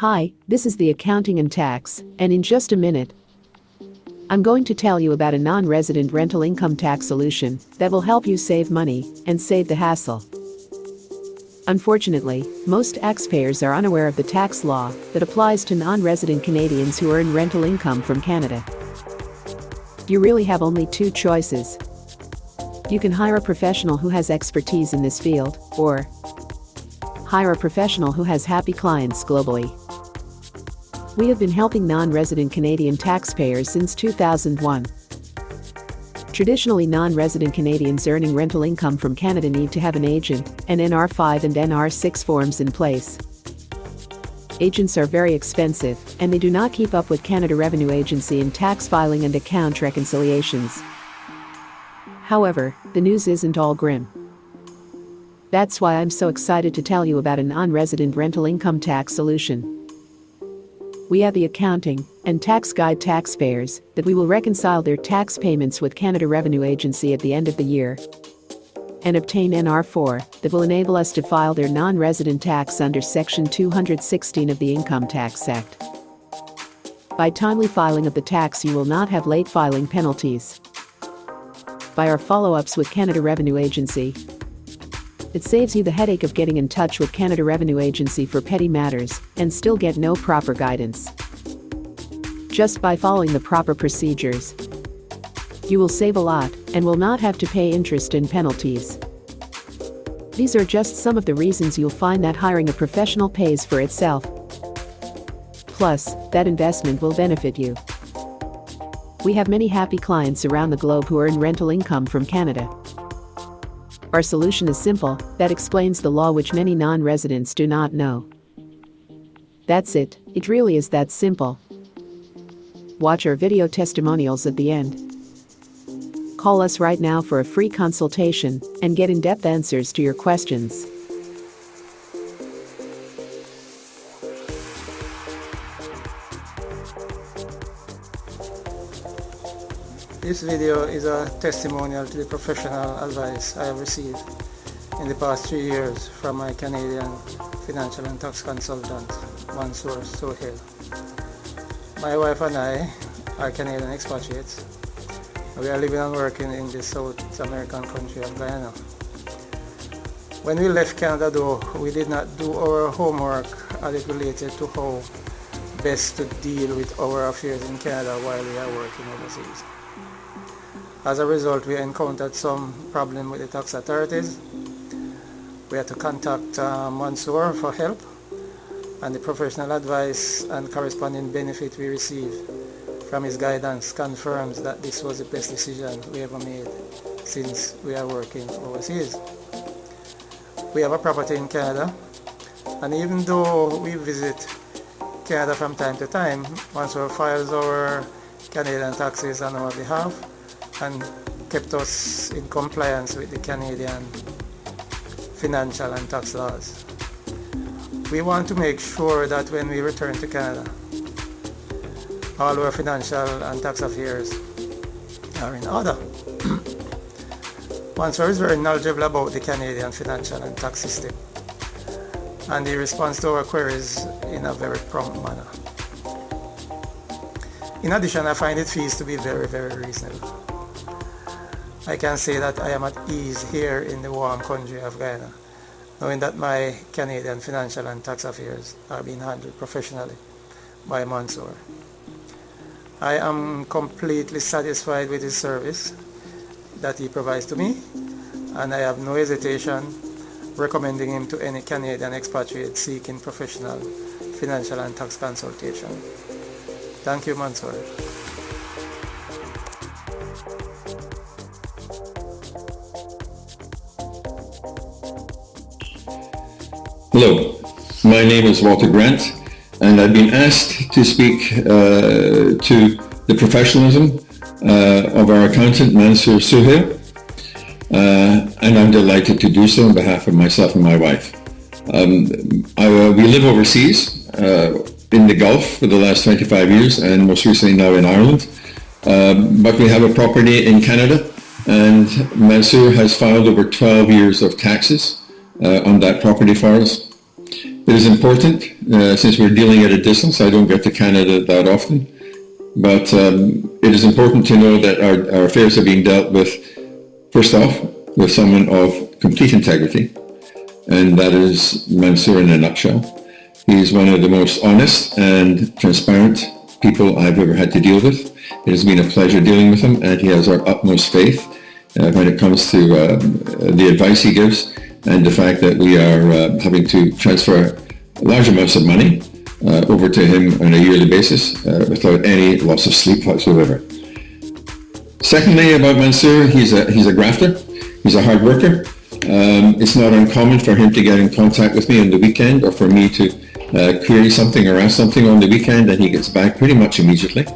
Hi, this is the Accounting and Tax, and in just a minute, I'm going to tell you about a non-resident rental income tax solution that will help you save money and save the hassle. Unfortunately, most taxpayers are unaware of the tax law that applies to non-resident Canadians who earn rental income from Canada. You really have only two choices. You can hire a professional who has expertise in this field, or hire a professional who has happy clients globally. We have been helping non-resident Canadian taxpayers since 2001. Traditionally, non-resident Canadians earning rental income from Canada need to have an agent and NR5 and NR6 forms in place. Agents are very expensive, and they do not keep up with Canada Revenue Agency in tax filing and account reconciliations. However, the news isn't all grim. That's why I'm so excited to tell you about a non-resident rental income tax solution. We have the accounting and tax guide taxpayers that we will reconcile their tax payments with Canada Revenue Agency at the end of the year and obtain NR4 that will enable us to file their non-resident tax under Section 216 of the Income Tax Act. By timely filing of the tax, you will not have late filing penalties. By our follow-ups with Canada Revenue Agency, it saves you the headache of getting in touch with Canada Revenue Agency for petty matters and still get no proper guidance. Just by following the proper procedures, you will save a lot and will not have to pay interest and penalties. These are just some of the reasons you'll find that hiring a professional pays for itself. Plus, that investment will benefit you. We have many happy clients around the globe who earn rental income from Canada. Our solution is simple, that explains the law which many non-residents do not know. That's it, it really is that simple. Watch our video testimonials at the end. Call us right now for a free consultation and get in-depth answers to your questions. This video is a testimonial to the professional advice I have received in the past 3 years from my Canadian financial and tax consultant, Mansour Sohail. My wife and I are Canadian expatriates. We are living and working in the South American country of Guyana. When we left Canada though, we did not do our homework as it related to how best to deal with our affairs in Canada while we are working overseas. As a result, we encountered some problem with the tax authorities. We had to contact Mansour for help, and the professional advice and corresponding benefit we received from his guidance confirms that this was the best decision we ever made since we are working overseas. We have a property in Canada, and even though we visit Canada from time to time, Mansour files our Canadian taxes on our behalf and kept us in compliance with the Canadian financial and tax laws. We want to make sure that when we return to Canada, all our financial and tax affairs are in order. Mansour is very knowledgeable about the Canadian financial and tax system, and he responds to our queries in a very prompt manner. In addition, I find his fees to be very, very reasonable. I can say that I am at ease here in the warm country of Guyana, knowing that my Canadian financial and tax affairs are being handled professionally by Mansour. I am completely satisfied with his service that he provides to me, and I have no hesitation recommending him to any Canadian expatriate seeking professional financial and tax consultation. Thank you, Mansour. Hello, my name is Walter Grant, and I've been asked to speak to the professionalism of our accountant, Mansour Sohail, and I'm delighted to do so on behalf of myself and my wife. We live overseas in the Gulf for the last 25 years, and most recently now in Ireland, but we have a property in Canada, and Mansour has filed over 12 years of taxes on that property for us. It is important, since we're dealing at a distance. I don't get to Canada that often, but it is important to know that our affairs are being dealt with, first off, with someone of complete integrity, and that is Mansour in a nutshell. He's one of the most honest and transparent people I've ever had to deal with. It has been a pleasure dealing with him, and he has our utmost faith when it comes to the advice he gives, and the fact that we are having to transfer large amounts of money over to him on a yearly basis without any loss of sleep whatsoever. Secondly, about Mansour, he's a grafter. He's a hard worker. It's not uncommon for him to get in contact with me on the weekend, or for me to query something or ask something on the weekend, and he gets back pretty much immediately.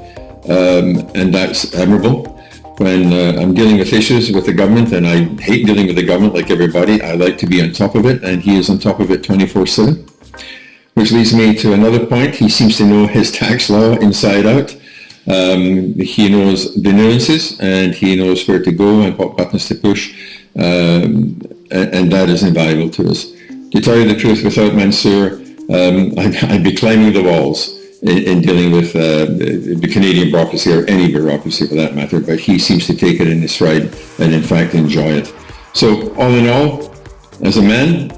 And that's admirable. When I'm dealing with issues with the government, and I hate dealing with the government like everybody, I like to be on top of it, and he is on top of it 24/7. Which leads me to another point. He seems to know his tax law inside out. He knows the nuances, and he knows where to go and what buttons to push, and that is invaluable to us. To tell you the truth, without Mansour, I'd be climbing the walls in dealing with the Canadian bureaucracy, or any bureaucracy for that matter, but he seems to take it in his stride and in fact enjoy it. So all in all, as a man,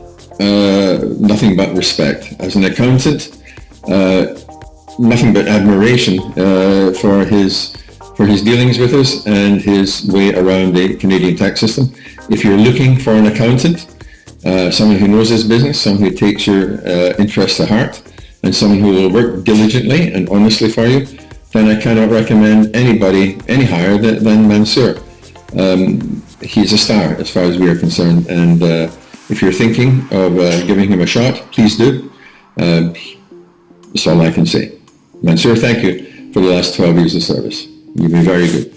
nothing but respect. As an accountant, nothing but admiration for his dealings with us and his way around the Canadian tax system. If you're looking for an accountant, someone who knows his business, someone who takes your interests to heart, and someone who will work diligently and honestly for you, then I cannot recommend anybody any higher than Mansour. He's a star as far as we are concerned, and if you're thinking of giving him a shot, please do. That's all I can say. Mansour, thank you for the last 12 years of service. You've been very good.